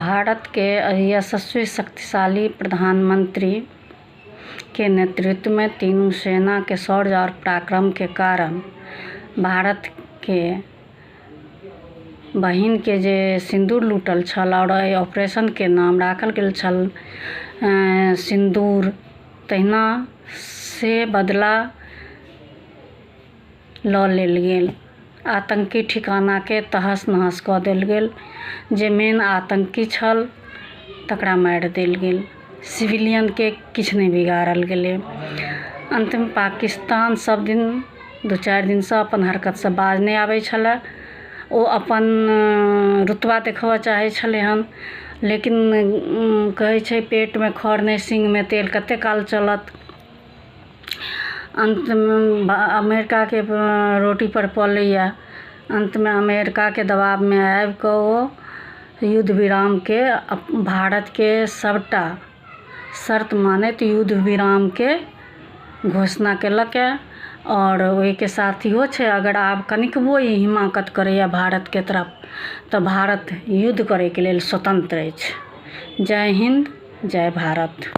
भारत के यशस्वी शक्तिशाली प्रधानमंत्री के नेतृत्व में तीनों सेना के शौर्य और पराक्रम के कारण भारत के बहिन के जे सिंदूर लूटल छल और ऑपरेशन के नाम राखल गेल छल सिंदूर, तहिना से बदला लऽ लेल गेल। आतंकी ठिकाना के तहस नहस कऽ देल गेल। जे मेन आतंकी छल तकरा मारि देल गेल। सिविलियन के किछु नहि बिगाड़ल गेलै। अंत में पाकिस्तान सब दिन 2-4 दिन से अपन हरकत से बाज नहीं आबै छलै। ओ अपन रुतबा देखबऽ चाहै छलै हन, लेकिन कहै छै पेट में खर नहीं सींग में तेल, कते काल चलत। अंत में अमेरिका के रोटी पर पलैया। अंत में अमेरिका के दबाव में आबि कऽ ओ युद्ध विराम के भारत के सबटा शर्त मानैत युद्ध विराम के घोषणा केलक और ओहि के साथ इहो छै, अगर आब कनिकबो हिमाकत करैया भारत के तरफ तऽ भारत युद्ध करे के लेल स्वतंत्र अछि। जय हिंद, जय भारत।